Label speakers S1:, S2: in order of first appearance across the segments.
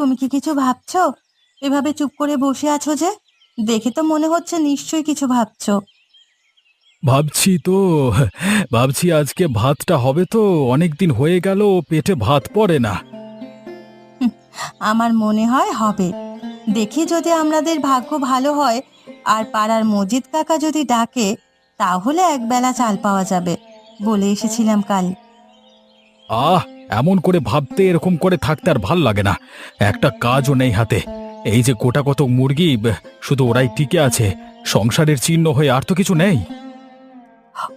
S1: তুমি কি কিছু ভাবছো? এভাবে চুপ করে বসে আছো যে? দেখে তো মনে হচ্ছে নিশ্চয়ই কিছু ভাবছো।
S2: ভাবছি তো। ভাবছি আজকে ভাতটা হবে তো। অনেক দিন হয়ে গেল পেটে ভাত পড়ে না।
S1: হুঁ, আমার মনে হয় হবে। দেখি যদি আমাদের ভাগ্য ভালো হয় আর পাড়ার মজিদ কাকা যদি ডাকে, তাহলে একবেলা চাল পাওয়া যাবে বলে এসেছিলাম কাল।
S2: আহ, এমন করে ভাবতে এরকম করে থাকতে আর ভাল লাগে না। একটা কাজও নেই হাতে। এই যে গোটা কত মুরগি, শুধু ওরাই টিকে আছে সংসারের চিহ্ন হয়ে, আর তো কিছু নেই।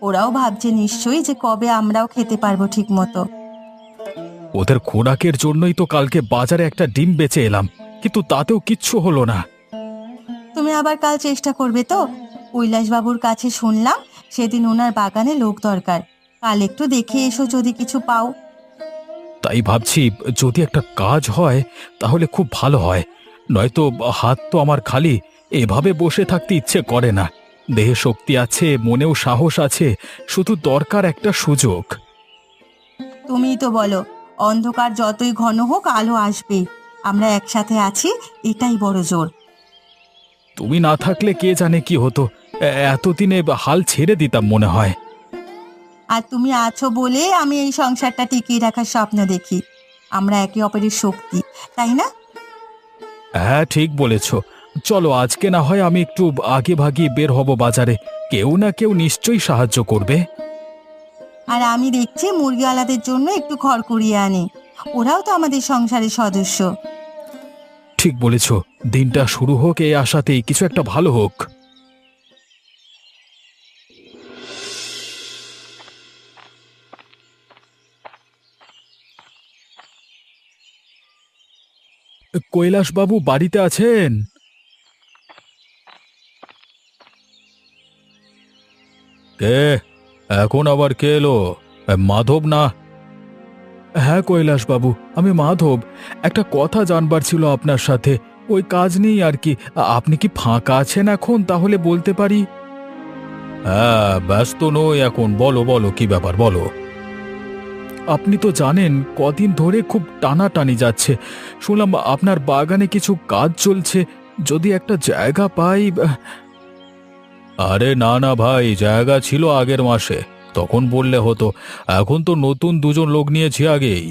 S1: ওরাও ভাবছে নিশ্চয়ই যে কবে আমরাও খেতে পারবো ঠিক মতো।
S2: ওদের খোরাকের জন্যই তো কালকে বাজারে একটা ডিম বেচে এলাম, কিন্তু তাতেও কিচ্ছু হলো না।
S1: তুমি আবার কাল চেষ্টা করবে তো? কৈলাসবাবুর কাছে শুনলাম সেদিন ওনার বাগানে লোক দরকার। কাল একটু দেখে এসো যদি কিছু পাও।
S2: তাই ভাবছি, যদি একটা কাজ হয় তাহলে খুব ভালো হয়। নয়তো হাত তো আমার খালি। এভাবে বসে থাকতে ইচ্ছে করে না। দেহে শক্তি আছে, মনেও সাহস আছে, শুধু দরকার একটা সুযোগ।
S1: তুমিই তো বলো, অন্ধকার যতই ঘন হোক আলো আসবেই। আমরা একসাথে আছি, এটাই বড় জোর।
S2: তুমি না থাকলে কে জানে কি হতো। এতদিনে হাল ছেড়ে দিতাম মনে হয়।
S1: আর তুমি আছো বলে আমি এই সংসারটা টিকিয়ে রাখার স্বপ্ন দেখি। আমরা একে অপরের শক্তি, তাই না?
S2: হ্যাঁ, ঠিক বলেছ। চলো আজকে না হয় আমি একটু আগে ভাগিয়ে বের হব বাজারে। কেউ না কেউ নিশ্চয়ই সাহায্য করবে।
S1: আর আমি দেখছি মুরগিওয়ালাদের জন্য একটু ঘর কুড়িয়ে আনি। ওরাও তো আমাদের সংসারের সদস্য।
S2: ঠিক বলেছ। দিনটা শুরু হোক এই আশাতেই, কিছু একটা ভালো হোক। কৈলাসবাবু বাড়িতে আছেন? কে? এখন আবার কে এলো? মাধব না? হ্যাঁ কৈলাসবাবু, আমি মাধব। একটা কথা জানবার ছিল আপনার সাথে। ওই কাজ নেই আর কি। আপনি কি ফাঁকা আছেন এখন? তাহলে বলতে পারি। হ্যাঁ, ব্যস্ত নই এখন। বলো বলো, কি ব্যাপার বলো। আপনি তো জানেন কদিন ধরে খুব টানাটানি যাচ্ছে। শুনলাম আপনার বাগানে কিছু কাজ চলছে। যদি একটা জায়গা পাই। আরে না না ভাই, জায়গা ছিল আগের মাসে, তখন বললে হতো। এখন তো নতুন দুজন লোক নিয়েছি আগেই।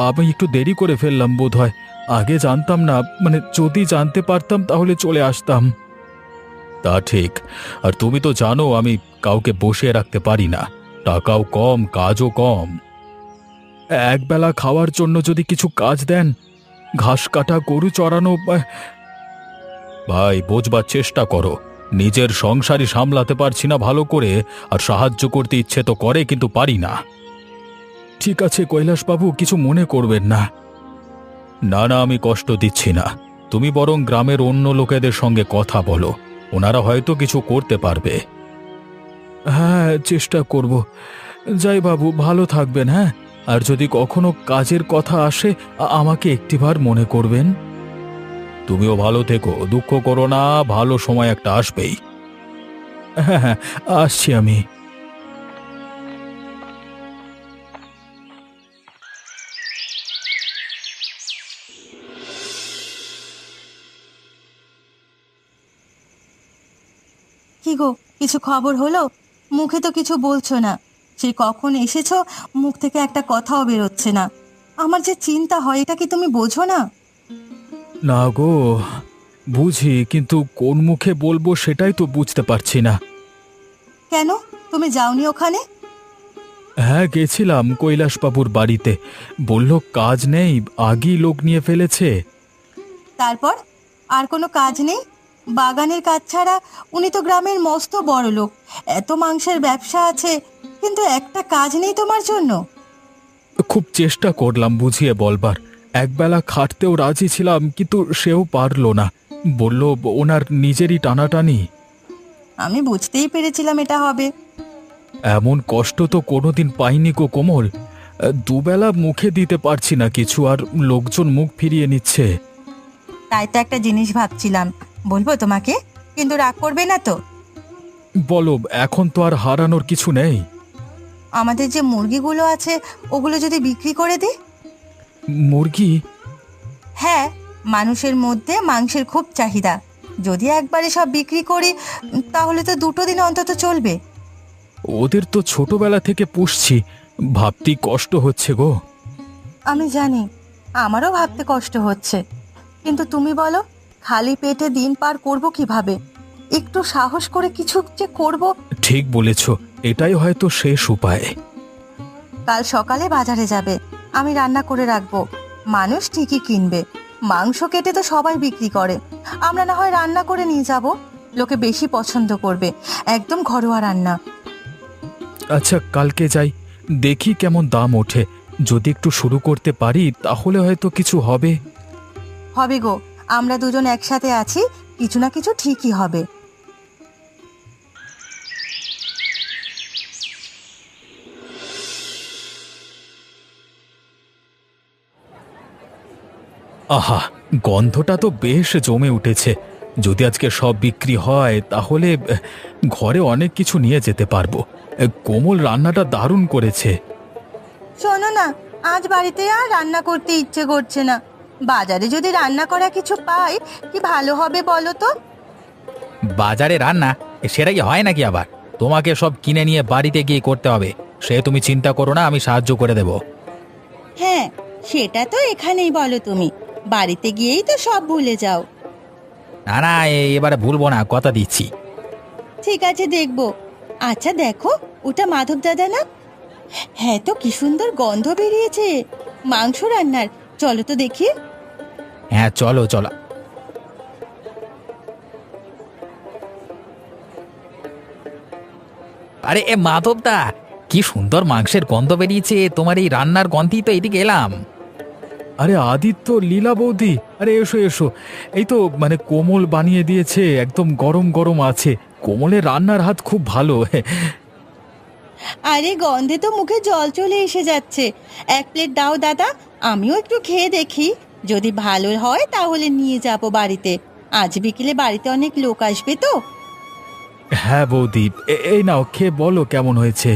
S2: আমি একটু দেরি করে ফেললাম বোধহয়। আগে জানতাম না, মানে যদি জানতে পারতাম তাহলে চলে আসতাম। তা ঠিক। আর তুমি তো জানো আমি কাউকে বসিয়ে রাখতে পারি না। টাকাও কম, কাজও কম। একবেলা খাওয়ার জন্য যদি কিছু কাজ দেন, ঘাস কাটা, গরু চড়ানো। ভাই, বোঝবার চেষ্টা করো। নিজের সংসারই সামলাতে পারছি না ভালো করে, আর সাহায্য করতে ইচ্ছে তো করে কিন্তু পারি না। ঠিক আছে কৈলাসবাবু, কিছু মনে করবেন না। না না, আমি কষ্ট দিচ্ছি না। তুমি বরং গ্রামের অন্য লোকেদের সঙ্গে কথা বলো। ওনারা হয়তো কিছু করতে পারবে। হ্যাঁ, চেষ্টা করব। যাই বাবু, ভালো থাকবেন। হ্যাঁ, আর যদি কখনো কাজের কথা আসে আমাকে একটিবার মনে করবেন। তুমিও ভালো থেকো, দুঃখ করো না। ভালো সময় একটা আসবেই। হ্যাঁ হ্যাঁ, আসছি আমি।
S1: কি গো, কিছু খবর হলো? মুখে তো কিছু বলছো না। সেই কখন এসেছো, মুখ থেকে একটা কথাও বেরোচ্ছে না। আমার যে চিন্তা হয়, এটা কি তুমি বোঝো না?
S2: না গো, বুঝি, কিন্তু কোন মুখে বলবো সেটাই তো বুঝতে পারছি না।
S1: কেন, তুমি যাওনি ওখানে?
S2: হ্যাঁ, গেছিলাম কৈলাসবাবুর বাড়িতে। বলল কাজ নেই, আগেই লোক নিয়ে ফেলেছে।
S1: তারপর? আর কোনো কাজ নেই? বাগানের কাজ ছাড়া? উনি তো গ্রামের মস্ত বড় লোক, এত মাংসের ব্যবসা আছে, কিন্তু একটা কাজ নেই তোমার জন্য?
S2: খুব চেষ্টা করলাম বুঝিয়ে বলবার। একবেলা খাটতেও রাজি ছিলাম, কিন্তু সেও পারল না। বলল ওনার নিজেরই টানাটানি।
S1: আমি বুঝতেই পেরেছিলাম এটা হবে।
S2: এমন কষ্ট তো কোনোদিন পাইনি গো কোমল। দুবেলা মুখে দিতে পারছি না কিছু, আর লোকজন মুখ ফিরিয়ে নিচ্ছে।
S1: তাই তো একটা জিনিস ভাবছিলাম, বলবো তোমাকে, কিন্তু রাগ করবে না তো?
S2: বলো, এখন তো আর হারানোর কিছু নেই।
S1: আমাদের যে মুরগিগুলো আছে, ওগুলো যদি বিক্রি করে দিই?
S2: মুরগি?
S1: হ্যাঁ, মানুষের মধ্যে মাংসের খুব চাহিদা। যদি একবারে সব বিক্রি করি তাহলে তো 2 দিন অন্তত চলবে।
S2: ওদের তো ছোটবেলা থেকে পুষছি, ভাবতেই কষ্ট হচ্ছে গো।
S1: আমি জানি, আমারও ভাবতে কষ্ট হচ্ছে, কিন্তু তুমি বলো, খালি পেটে দিন পার করব কিভাবে? একটু সাহস করে কিছু যে করব।
S2: ঠিক বলেছ, এটাই হয়তো শেষ উপায়।
S1: কাল সকালে বাজারে যাবে, আমি রান্না করে রাখবো। মানুষ ঠিকই কিনবে, মাংস কেটে তো সবাই বিক্রি করে। আমরা না হয় রান্না করে নিয়ে যাব, লোকে বেশি পছন্দ করবে। একদম ঘরোয়া রান্না।
S2: আচ্ছা, কালকে যাই, দেখি কেমন দাম ওঠে। যদি একটু শুরু করতে পারি তাহলে হয়তো কিছু হবে।
S1: হবে গো, আমরা দুজন একসাথে আছি, কিছু না কিছু ঠিকই হবে।
S2: আহা, গন্ধটা তো বেশ জমে উঠেছে। যদি আজকে সব বিক্রি হয় তাহলে ঘরে অনেক কিছু নিয়ে যেতে পারবো। কোমল রান্নাটা দারুণ করেছে।
S1: শোনো না, আজ বাড়িতে আর রান্না করতে ইচ্ছে করছে না। বাজারে যদি রান্না করা কিছু পাই কি ভালো হবে বলো তো?
S3: বাজারে রান্না সেটাই হয় নাকি? আবার তোমাকে সব কিনে নিয়ে বাড়িতে গিয়ে করতে হবে। সে তুমি চিন্তা করো না, আমি সাহায্য করে দেব।
S1: হ্যাঁ, সেটা তো এখানেই বলো তুমি, বাড়িতে গিয়েই তো সব ভুলে যাও।
S3: না না, এবারে ভুলবো না, কথা দিচ্ছি।
S1: ঠিক আছে, দেখবো। আচ্ছা দেখো, ওটা মাধব দাদা না? হ্যাঁ, তো কি সুন্দর গন্ধ বেরিয়েছে মাংস রান্নার। চলো তো দেখি।
S3: হ্যাঁ, চলো চলো। আরে মাধবদা, কি সুন্দর মাংসের গন্ধ বেরিয়েছে! তোমার এই রান্নার গন্ধেই তো এদিকে এলাম।
S2: আরে আদিত্য, লীলা বৌদি, আরে এসো এসো। এই তো কোমল বানিয়ে দিয়েছে, একদম গরম গরম আছে। কোমলের রান্নার হাত খুব ভালো।
S1: আরে গন্ধে তো মুখে জল চলে এসে যাচ্ছে। 1 প্লেট দাও দাদা, আমিও একটু খেয়ে দেখি। যদি ভালো হয় তাহলে নিয়ে যাব বাড়িতে। আজ বিকেলে বাড়িতে অনেক লোক আসবে তো।
S2: হ্যাঁ বৌদি, এই নাও, খেয়ে বলো কেমন হয়েছে।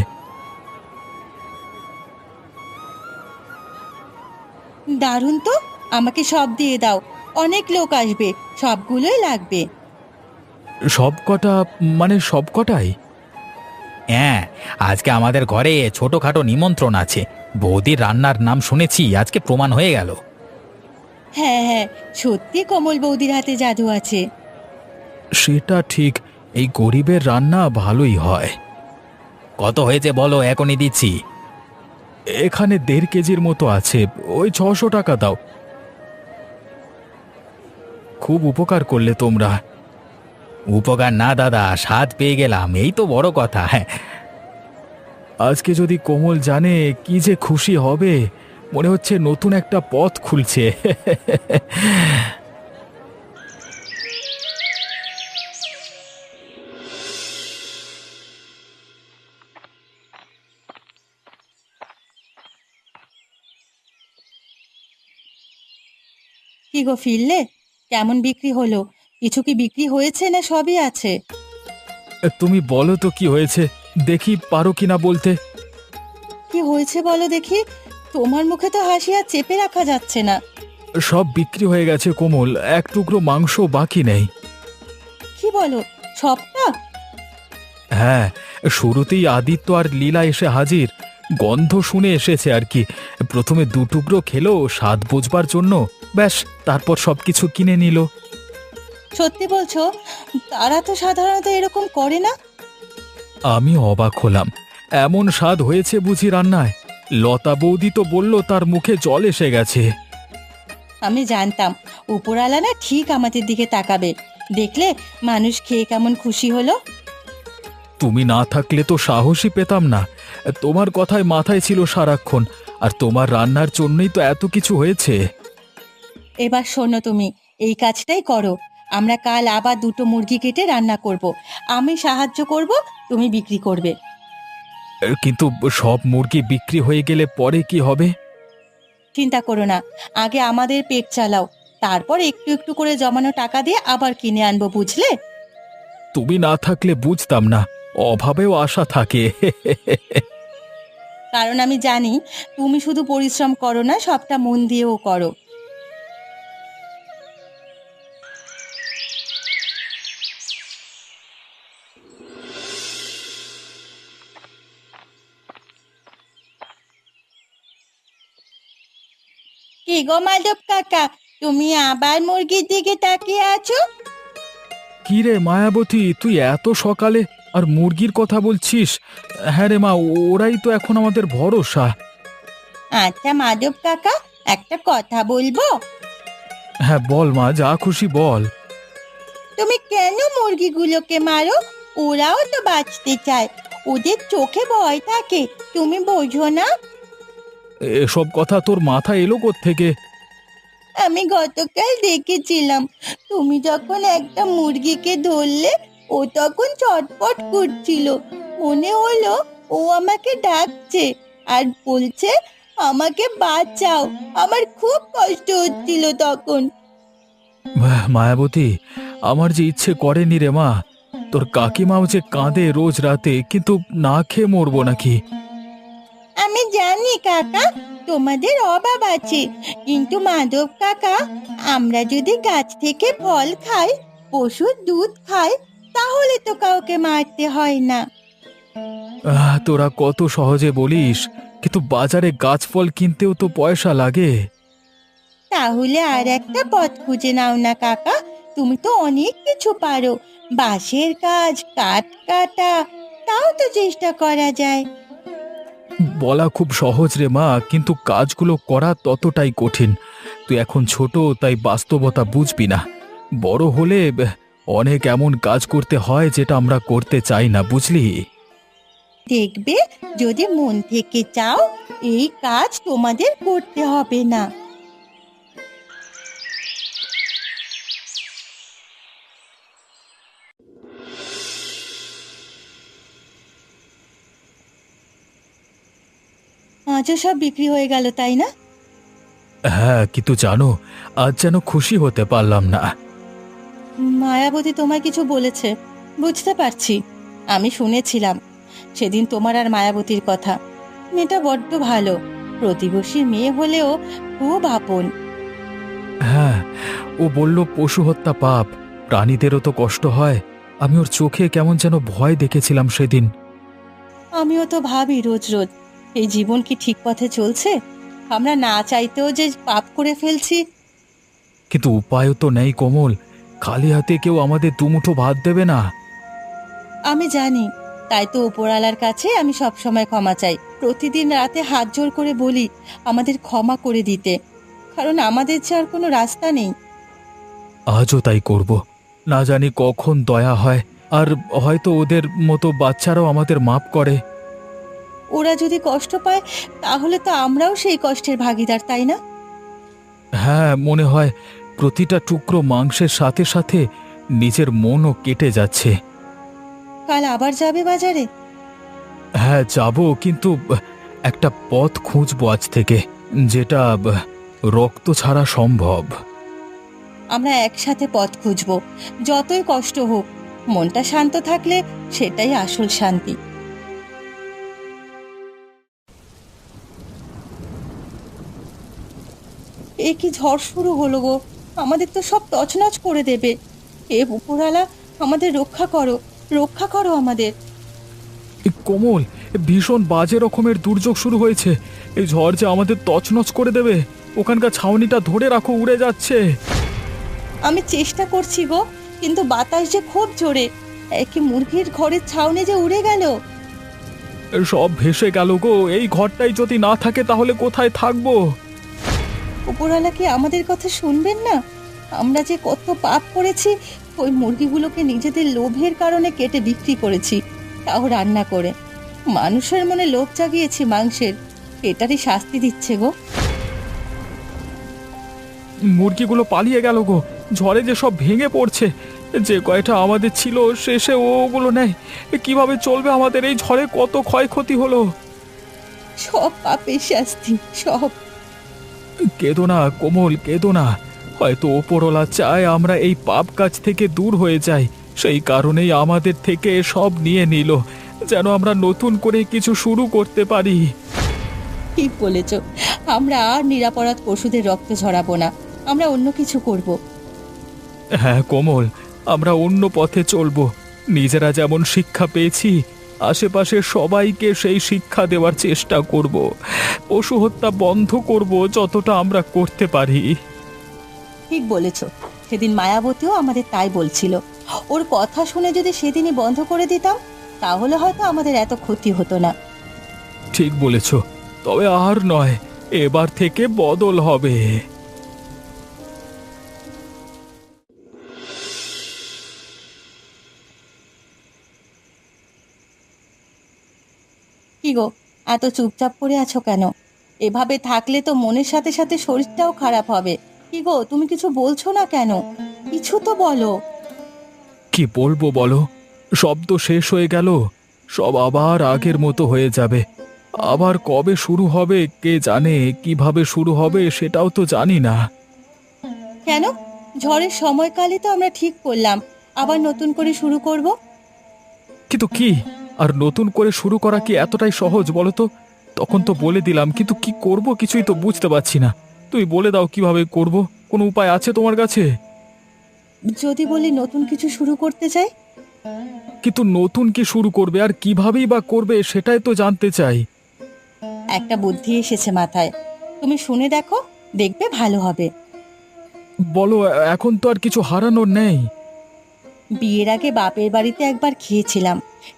S1: দারুণ তো, আমাকে সব দিয়ে দাও। অনেক লোক আসবে, সবগুলোই লাগবে।
S2: সব কটা? সব কটাই?
S3: হ্যাঁ, আজকে আমাদের ঘরে ছোটখাটো নিমন্ত্রণ আছে। বৌদির রান্নার নাম শুনেছি, আজকে প্রমাণ হয়ে গেল।
S1: হ্যাঁ হ্যাঁ, সত্যি কমল বৌদির হাতে জাদু আছে।
S2: সেটা ঠিক, এই গরিবের রান্না ভালোই হয়।
S3: কত হয়েছে বলো, এখনই দিচ্ছি।
S2: এখানে 1.5 কেজির মতো আছে, ওই 600 টাকা দাও। খুব উপকার করলে তোমরা।
S3: উপকার না দাদা, স্বাদ পেয়ে গেলাম, এই তো বড় কথা। হ্যাঁ,
S2: আজকে যদি কোমল জানে কি যে খুশি হবে, মনে হচ্ছে নতুন একটা পথ খুলছে।
S1: কি গো, ফিরলে? কেমন বিক্রি হলো? কিছু কি বিক্রি হয়েছে না সবই আছে?
S2: তুমি বলো তো কি হয়েছে, দেখি পারো কিনা বলতে।
S1: কি হয়েছে বলো দেখি। তোমার মুখে তো হাসি আর চেপে রাখা যাচ্ছে না।
S2: সব বিক্রি হয়ে গেছে কোমল, এক টুকরো মাংস বাকি নেই।
S1: কি বলো, সবটা?
S2: হ্যাঁ, শুরুতেই আদিত্য আর লীলা এসে হাজির। গন্ধ শুনে এসেছে আর কি। প্রথমে 2 টুকরো খেলো স্বাদ বোঝবার জন্য, ব্যাস, তারপর সবকিছু কিনে নিল।
S1: সত্যি বলছো? তারা তো সাধারণত এরকম করে না।
S2: আমি অবাক হলাম, এমন স্বাদ হয়েছে বুঝি রান্নায়। লতা বৌদি তো বলল তার মুখে জল এসে গেছে।
S1: আমি জানতাম উপরওয়ালা না ঠিক আমাদের দিকে তাকাবে। দেখলে মানুষ খেয়ে কেমন খুশি হলো।
S2: তুমি না থাকলে তো সাহসই পেতাম না। তোমার কথায় মাথায় ছিল সারাক্ষণ, আর তোমার রান্নার জন্যই তো এত কিছু হয়েছে।
S1: এবার শোনো, তুমি এই কাজটাই করো। আমরা কাল আবার 2টো মুরগি কেটে রান্না করব। আমি সাহায্য করব, তুমি বিক্রি করবে।
S2: কিন্তু সব মুরগি বিক্রি হয়ে গেলে পরে কি হবে?
S1: চিন্তা করো না, আগে আমাদের পেট চালাও, তারপর একটু একটু করে জমানো টাকা দিয়ে আবার কিনে আনবো, বুঝলে?
S2: তুমি না থাকলে বুঝতাম না, অভাবেও আশা থাকে।
S1: কারণ আমি জানি তুমি শুধু পরিশ্রম করো না, সবটা মন দিয়েও করো। গো মাধব কাকা, তুমি আবার মুরগির দিকে তাকিয়ে আছো?
S2: কি রে মায়াবতী, তুই এত সকালে আর মুরগির কথা বলছিস? হ্যাঁ রে মা, ওরাই তো এখন আমাদের ভরসা।
S1: আচ্ছা মাধব কাকা, একটা কথা বলবো?
S2: হ্যাঁ বল মা, যা খুশি বল।
S1: তুমি কেন মুরগিগুলোকে মারো? ওরাও তো বাঁচতে চায়, ওদের চোখে ভয় থাকে, তুমি বোঝো না?
S2: এসব কথা তোর মাথায় এলো কোত্থেকে?
S1: আমি গতকাল দেখেছিলাম, তুমি যখন একটা মুরগিকে ধরলে, ও তখন চটপট করছিল। মনে হলো ও আমাকে ডাকছে আর বলছে আমাকে বাঁচাও। আমার খুব কষ্ট হচ্ছিল তখন।
S2: মায়াবতী, আমার যে ইচ্ছে করেনি রে মা। তোর কাকিমাও যে কাঁদে রোজ রাতে, কিন্তু না খেয়ে মরবো নাকি?
S1: আমি জানি কাকা, তোমাদের অভাব আছে, কিন্তু মাধব কাকা, আমরা যদি গাছ থেকে ফল খাই, পশুর দুধ খাই, তাহলে তো কাউকে মারতে হয় না।
S2: তোরা কত সহজে বলিস, কিন্তু বাজারে গাছ ফল কিনতেও তো পয়সা লাগে।
S1: তাহলে আর একটা পথ খুঁজে নাও না কাকা, তুমি তো অনেক কিছু পারো, বাঁশের কাজ, কাঠ কাটা, তাও তো চেষ্টা করা যায়।
S2: বলা খুব সহজ রে মা, কিন্তু কাজগুলো করা ততটাই কঠিন। তুই এখন ছোট, তাই বাস্তবতা বুঝবি না। বড় হলে অনেক এমন কাজ করতে হয় যেটা আমরা করতে চাই না, বুঝলি?
S1: দেখবে, যদি মন থেকে চাও, এই কাজ তোমাদের করতে হবে না। আজও সব বিক্রি হয়ে গেল, তাই না?
S2: হ্যাঁ, কিন্তু জানো, আজ যেন খুশি হতে পারলাম না।
S1: মায়াবতী তোমায় কিছু বলেছে? বুঝতে পারছি, আমি শুনেছিলাম সেদিন তোমার আর মায়াবতীর কথা। মেয়েটা বড্ড ভালো, প্রতিবেশীর মেয়ে হলেও খুব আপন।
S2: হ্যাঁ, ও বলল পশু হত্যা পাপ, প্রাণীদেরও তো কষ্ট হয়। আমি ওর চোখে কেমন যেন ভয় দেখেছিলাম সেদিন।
S1: আমিও তো ভাবি রোজ রোজ, এই জীবন কি ঠিক পথে চলছে? আমরা না চাইতেও যে পাপ করে ফেলছি।
S2: কিন্তু উপায়ও তো নেই কোমল, খালি হাতে কেউ আমাদের দুমুঠো ভাত দেবে না।
S1: আমি জানি, তাই তো উপরওয়ালার কাছে আমি সব সময় ক্ষমা চাই। প্রতিদিন রাতে হাত জোড় করে বলি আমাদের ক্ষমা করে দিতে, কারণ আমাদের যে আর কোনো রাস্তা নেই।
S2: আজও তাই করব। না জানি কখন দয়া হয়, আর হয়তো ওদের মতো বাচ্চারাও আমাদের মাপ করে।
S1: ওরা যদি কষ্ট পায়, তাহলে তো আমরাও সেই কষ্টের ভাগিদার, তাই না?
S2: হ্যাঁ, মনে হয় প্রতিটা টুকরো মাংসের সাথে সাথে নিজের মনও কেটে যাচ্ছে।
S1: কাল আবার যাবে বাজারে?
S2: হ্যাঁ যাব, কিন্তু একটা পথ খুঁজবো আজ থেকে, যেটা রক্ত ছাড়া সম্ভব।
S1: আমরা একসাথে পথ খুঁজবো, যতই কষ্ট হোক। মনটা শান্ত থাকলে সেটাই আসল শান্তি। এ কি ঝড় শুরু হলো গো! আমাদের তো সব তছনছ করে দেবে। এ উপরালা, আমাদের রক্ষা করো, রক্ষা করো আমাদের।
S2: কোমল, ভীষণ বাজে রকমের দুর্যোগ শুরু হয়েছে। এই ঝড় যে আমাদের তছনছ করে দেবে। ওখানকার ছাউনিটা ধরে রাখো, উড়ে যাচ্ছে।
S1: আমি চেষ্টা করছি গো, কিন্তু বাতাস যে খুব জোরে, একই মুরগির ঘরের ছাউনি যে উড়ে গেল।
S2: সব ভেসে গেল গো। এই ঘরটাই যদি না থাকে তাহলে কোথায় থাকবো?
S1: উপরওয়ালা কি আমাদের কথা শুনবেন না? আমরা যে কত পাপ করেছি, ওই মুরগিগুলোকে নিজেদের লোভের কারণে কেটে বিক্রি করেছি, তাও রান্না করে। মানুষের মনে লোভ জাগিয়েছি মাংসের, এটারই শাস্তি দিচ্ছে গো।
S2: মুরগিগুলো পালিয়ে গেল গো। ঝড়ে যে সব ভেঙে পড়ছে। যে কয়টা আমাদের ছিল শেষে ওগুলো নেই। কিভাবে চলবে আমাদের? এই ঝড়ে কত ক্ষয়ক্ষতি হলো।
S1: সব পাপের শাস্তি, সব।
S2: কেঁদো না কোমল, কেঁদো না। হয়তো ওপরওয়ালা চায় আমরা এই পাপ কাজ থেকে দূর হয়ে যাই, সেই কারণেই আমাদের থেকে সব নিয়ে নিল, যেন আমরা নতুন করে কিছু শুরু করতে পারি।
S1: ঠিক বলেছ, আমরা আর নিরাপরাধ পশুদের রক্ত ঝরাবো না, আমরা অন্য কিছু করব।
S2: হ্যাঁ কোমল, আমরা অন্য পথে চলবো। নিজেরা যেমন শিক্ষা পেয়েছি, আশেপাশে সবাইকে সেই শিক্ষা দেওয়ার চেষ্টা করব। পশু হত্যা বন্ধ করব যতটা আমরা করতে পারি।
S1: ঠিক বলেছ, সেদিন মায়াবতীও আমাদের তাই বলছিল। ওর কথা শুনে যদি সেদিনই বন্ধ করে দিতাম তাহলে হয়তো আমাদের এত ক্ষতি হতো না।
S2: ঠিক বলেছ, তবে আর নয়, এবার থেকে বদল হবে।
S1: কি গো, এত চুপচাপ করে আছো কেন? এভাবে থাকলে তো মনের সাথে সাথে শরীরটাও খারাপ হবে। কি গো, তুমি কিছু বলছো না কেন? কিছু তো বলো।
S2: কি বলবো বলো? সব তো শেষ হয়ে গেল, সব আবার আগের মতো হয়ে যাবে। আবার কবে শুরু হবে কে জানে, কিভাবে শুরু হবে সেটাও তো জানি না।
S1: কেন? ঝড়ের সময়কালে তো আমরা ঠিক করলাম আবার নতুন করে শুরু করব।
S2: কিন্তু কি আর নতুন করে শুরু করা কি এতটাই সহজ বলো তো? তখন তো বলে দিলাম, কিন্তু কি করব কিছুই তো বুঝতে পারছি না। তুমি বলে দাও কিভাবে করব, কোনো উপায় আছে তোমার কাছে?
S1: যদি বলি নতুন কিছু শুরু করতে চাই?
S2: কিন্তু নতুন কি শুরু করবে আর কিভাবেই বা করবে সেটাই তো জানতে চাই।
S1: একটা বুদ্ধি এসেছে মাথায়, তুমি শুনে দেখো, দেখবে ভালো হবে।
S2: বলো, এখন তো আর কিছু হারানোর নেই।
S1: বিয়ের আগে বাপের বাড়িতে একবার খেয়েছিলাম,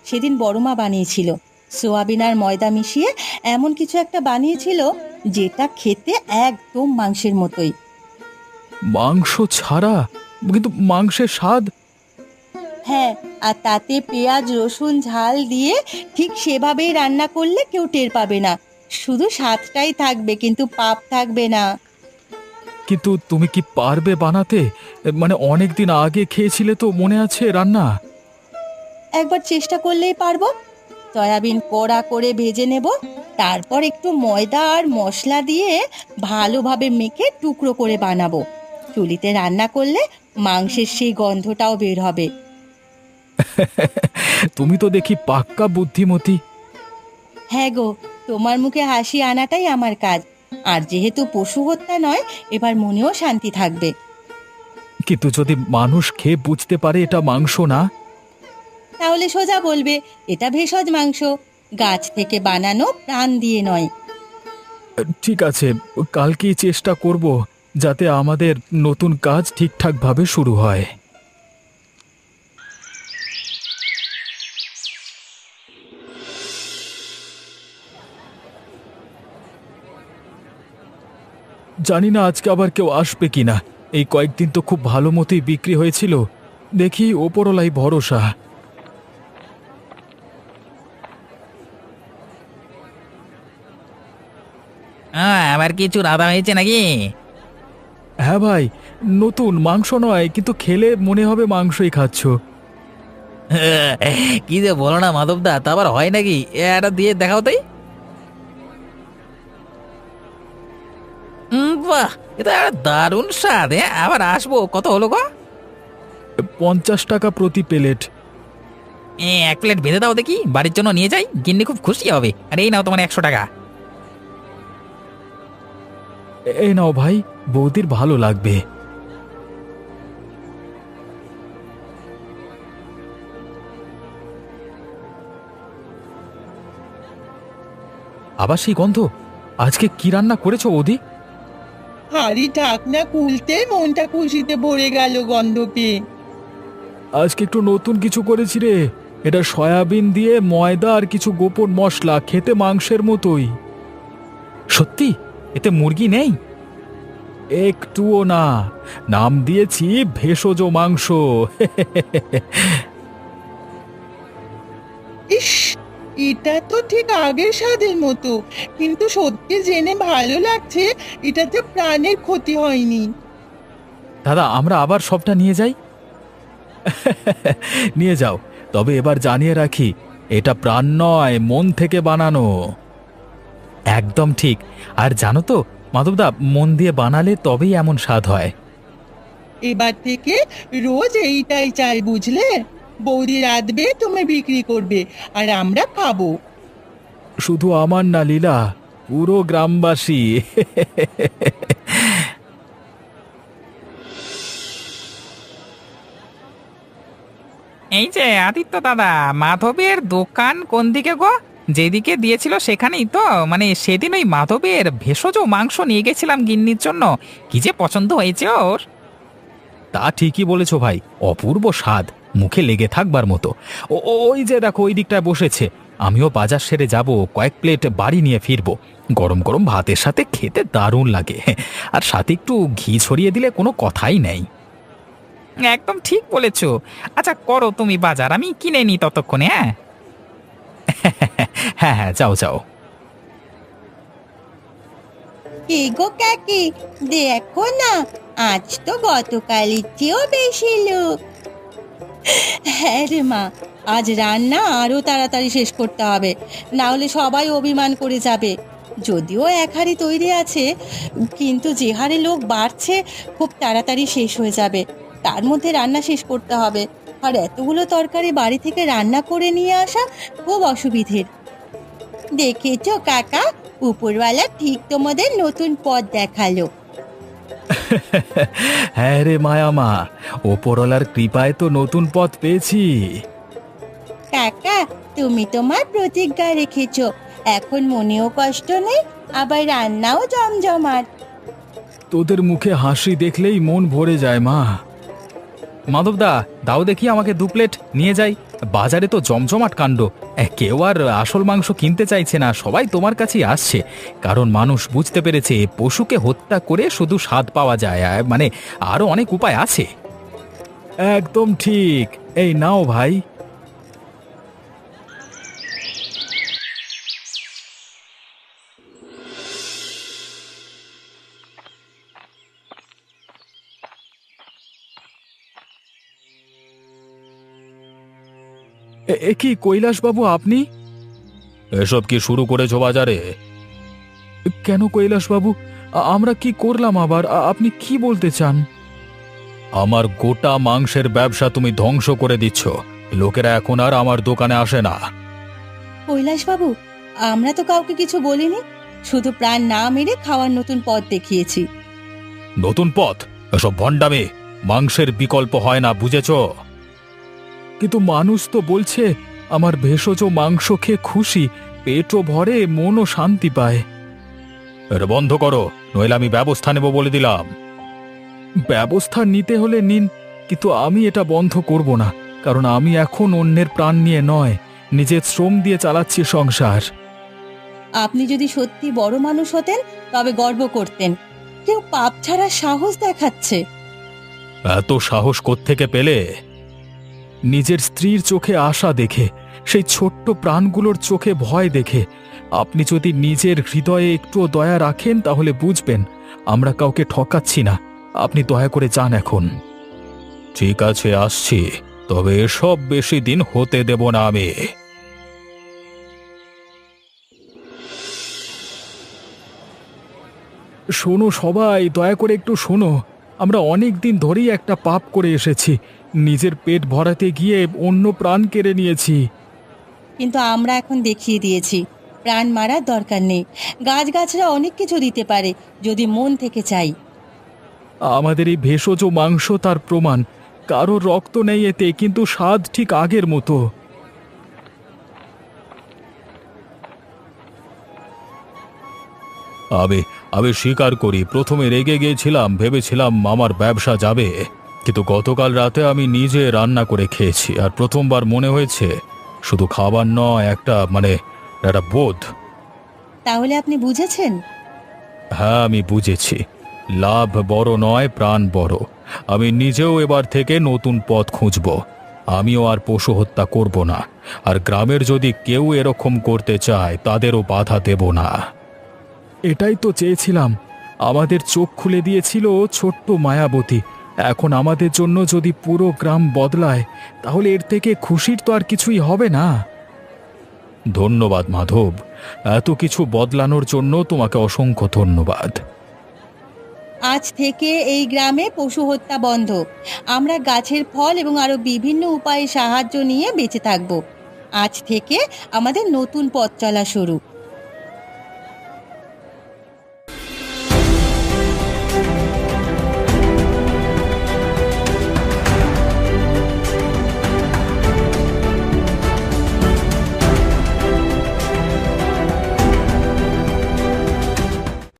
S1: সেদিন বড়মা বানিয়েছিল। সোয়াবিন আর ময়দা মিশিয়ে এমন কিছু একটা বানিয়েছিল যেটা খেতে একদম মাংসের মতোই।
S2: মাংস ছাড়া? কিন্তু মাংসের স্বাদ।
S1: হ্যাঁ, আর তাতে পেঁয়াজ রসুন ঝাল দিয়ে ঠিক সেভাবেই রান্না করলে কেউ টের পাবে না। শুধু স্বাদটাই থাকবে, কিন্তু পাপ থাকবে না।
S2: কিন্তু তুমি কি পারবে বানাতে? মানে অনেক দিন আগে খেয়েছিলে তো, মনে আছে রান্না?
S1: একবার চেষ্টা করলেই পারবো। সয়াবিন কড়া করে ভেজে নেব, তারপর একটু ময়দা আর মশলা দিয়ে ভালোভাবে মেখে টুকরো করে বানাবো। চুলিতে রান্না করলে মাংসের সেই গন্ধটাও বের হবে।
S2: তুমি তো দেখি পাক্কা বুদ্ধিমতী।
S1: হ্যাঁ গো, তোমার মুখে হাসি আনাটাই আমার কাজ। আর যেহেতু পশু হত্যা নয়, এবার মনেও শান্তি থাকবে।
S2: কিন্তু যদি মানুষ খেয়ে বুঝতে পারে এটা মাংস না?
S1: তাহলে সোজা বলবে এটা ভেষজ মাংস, গাছ থেকে বানানো, প্রাণ দিয়ে নয়।
S2: ঠিক আছে, কালকেই চেষ্টা করব যাতে আমাদের নতুন কাজ ঠিকঠাকভাবে শুরু হয়। জানি না আজকে আবার কেউ আসবে কিনা। এই কয়েকদিন তো খুব ভালো মতোই বিক্রি হয়েছিল। দেখি, ওপরলাই ভরসা।
S3: আবার কিছু রাধা হয়েছে নাকি?
S2: হ্যাঁ ভাই, নতুন মাংস নয়, কিন্তু খেলে মনে হবে মাংসই খাচ্ছ।
S3: কি যে বলো না মাধবদা, তা আবার হয় নাকি? এটা দিয়ে দেখাও তাই। বাহ, এটা একটা দারুণ স্বাদ। আবার আসবো। কত হলো গো?
S2: 50 টাকা প্রতি প্লেট।
S3: এক প্লেট ভেজে দাও দেখি, বাড়ির জন্য নিয়ে যাই, গিন্নি খুব খুশি হবে। আর এই নাও তোমার 100 টাকা।
S2: এই নাও ভাই, বৌদির ভালো লাগবে। আবার সেই গন্ধ। আজকে কি রান্না করেছো বৌদি?
S4: হাড়ি ঢাকনা খুলতে মনটা খুশিতে ভরে গেল গন্ধ পেয়ে।
S2: আজকে একটু নতুন কিছু করেছি রে। এটা সয়াবিন দিয়ে ময়দা আর কিছু গোপন মশলা, খেতে মাংসের মতোই। সত্যি? এতে মুরগি নেই? একটুও না। নাম দিয়েছি ভেষজ মাংস।
S4: ইস, এটা তো ঠিক আগের স্বাদের মতো, কিন্তু সত্যি জেনে ভালো লাগছে এটাতে প্রাণের ক্ষতি হয়নি।
S2: দাদা, আমরা আবার সবটা নিয়ে যাই। নিয়ে যাও, তবে এবার জানিয়ে রাখি, এটা প্রাণ নয়, মন থেকে বানানো। একদম ঠিক। আর জানো তো মাধবদা, মন দিয়ে বানালে তবেই এমন স্বাদ হয়।
S4: এবার থেকে রোজ এইটাই চাই, বুঝলে? বৌদি রাঁধবে, তুমি বিক্রি করবে, আর আমরা খাবো।
S2: শুধু আমার না লীলা, পুরো গ্রামবাসী।
S5: এই যে আদিত্য দাদা, মাধবের দোকান কোন দিকে গো? যেদিকে দিয়েছিল সেখানেই তো? মানে সেদিন ওই মাধবের ভেষজ মাংস নিয়ে গেছিলাম গিন্নির জন্য, কি যে পছন্দ হয়েছে ওর।
S2: তা ঠিকই বলেছো ভাই, অপূর্ব স্বাদ, মুখে লেগে থাকবার মতো। ওই যে দেখো ওই দিকটায় বসেছে। আমিও বাজার সেরে যাব, কয়েক প্লেট বাড়ি নিয়ে ফিরবো। গরম গরম ভাতের সাথে খেতে দারুণ লাগে, আর সাথে একটু ঘি ছড়িয়ে দিলে কোনো কথাই নেই।
S5: একদম ঠিক বলেছো। আচ্ছা করো তুমি বাজার, আমি কিনে নিই ততক্ষণে। হ্যাঁ
S2: হ্যাঁ হ্যাঁ, যাও যাও।
S1: কি গো কাকি, দেখো না, আজ তো গতকালের চেয়েও বেশি লোক। হ্যাঁ রে মা, আজ রান্না আরো তাড়াতাড়ি শেষ করতে হবে, না হলে সবাই অভিমান করে যাবে। যদিও এক হাঁড়ি তৈরি আছে, কিন্তু যে হারে লোক বাড়ছে খুব তাড়াতাড়ি শেষ হয়ে যাবে। তার মধ্যে রান্না শেষ করতে হবে, আর এতগুলো তরকারি বাড়ি থেকে রান্না করে নিয়ে আসা খুব অসুবিধের। দেখেছো কাকা, উপরওয়ালা ঠিক তোমাদের নতুন পথ দেখালো।
S2: হ্যাঁ রে মায়া মা, ওপরওয়ালার কৃপায় তো নতুন পথ পেয়েছি।
S1: কাকা, তুমি তোমার প্রতিজ্ঞা রেখেছো, এখন মনেও কষ্ট নেই, আবার রান্নাও জমজমাট।
S2: তোদের মুখে হাসি দেখলেই মন ভরে যায় মা। মাধবদা, দাও দেখি আমাকে 2 প্লেট নিয়ে যাই। বাজারে তো জমজমাট কাণ্ড, কেউ আর আসল মাংস কিনতে চাইছে না, সবাই তোমার কাছেই আসছে। কারণ মানুষ বুঝতে পেরেছে পশুকে হত্যা করে শুধু স্বাদ পাওয়া যায়, মানে আরো অনেক উপায় আছে। একদম ঠিক, এই নাও ভাই। এ কি কৈলাসবাবু, আপনি? এসব কি শুরু করেছো বাজারে? কেন কৈলাসবাবু, আমরা কি করলাম আবার? আপনি কি বলতে চান? আমার গোটা মাংসের ব্যবসা তুমি ধ্বংস করে দিচ্ছ, লোকেরা এখন আর আমার দোকানে আসে না।
S1: কৈলাসবাবু, আমরা তো কাউকে কিছু বলিনি, শুধু প্রাণ না মেরে খাওয়ার নতুন পথ দেখিয়েছি।
S2: নতুন পথ? এসব ভণ্ডামি, মাংসের বিকল্প হয় না, বুঝেছো? কিন্তু মানুষ তো বলছে আমার ভেষজ মাংস খেয়ে খুশি, পেটও ভরে, মনও শান্তি পায়। এটা বন্ধ করো, নইলে আমি ব্যবস্থা নেব বলে দিলাম। ব্যবস্থা নিতে হলে নিন, কিন্তু আমি এটা বন্ধ করব না, কারণ আমি এখন অন্যের প্রাণ নিয়ে নয়, নিজের শ্রম দিয়ে চালাচ্ছি সংসার।
S1: আপনি যদি সত্যি বড় মানুষ হতেন তবে গর্ব করতেন, কেউ পাপ ছাড়া সাহস দেখাচ্ছে।
S2: এত সাহস কোত্থেকে পেলে? নিজের স্ত্রীর চোখে আশা দেখে, সেই ছোট্ট প্রাণগুলোর চোখে ভয় দেখে। আপনি যদি নিজের হৃদয়ে একটুও দয়া রাখেন তাহলে বুঝবেন আমরা কাউকে ঠকাচ্ছি না। আপনি দয়া করে যান এখন। ঠিক আছে, আসছি, তবে এসব বেশি দিন হতে দেব না আমি। শোনো সবাই, দয়া করে একটু শোনো। আমরা অনেক দিন ধরেই একটা পাপ করে এসেছি, নিজের পেট ভরাতে গিয়ে অন্য প্রাণ কেড়ে নিয়েছি।
S1: কিন্তু আমরা এখন দেখিয়ে দিয়েছি প্রাণ মারার দরকার নেই, গাছগাছরা অনেক কিছু দিতে পারে যদি মন থেকে চাই।
S2: আমাদের এই ভেষজ মাংস তার প্রমাণ। কারো রক্ত নেই এতে, কিন্তু স্বাদ ঠিক আগের মতো। আমি স্বীকার করি, প্রথমে রেগে গিয়েছিলাম, ভেবেছিলাম আমার ব্যবসা যাবে। কিন্তু গতকাল রাতে আমি নিজে রান্না করে খেয়েছি, আর প্রথমবার মনে হয়েছে শুধু খাবার নয়, একটা বোধ।
S1: তাহলে আপনি বুঝেছেন?
S2: হ্যাঁ, আমি বুঝেছি। লাভ বড় নয়, প্রাণ বড়। আমি নিজেও এবার থেকে নতুন পথ খুঁজব। আমিও আর পশু হত্যা করব না, আর গ্রামের যদি কেউ এরকম করতে চায় তাদেরও বাধা দেব না। এটাই তো চেয়েছিলাম। আমাদের চোখ খুলে দিয়েছিল ছোট্ট মায়াবতী। এখন আমাদের জন্য যদি পুরো গ্রাম বদলায়, তাহলে এর থেকে খুশির তো আর কিছুই হবে না। ধন্যবাদ মাধব, এত কিছু বদলানোর জন্য তোমাকে অসংখ্য ধন্যবাদ।
S1: আজ থেকে এই গ্রামে পশু হত্যা বন্ধ। আমরা গাছের ফল এবং আরো বিভিন্ন উপায়ে সাহায্য নিয়ে বেঁচে থাকব। আজ থেকে আমাদের নতুন পথ চলা শুরু।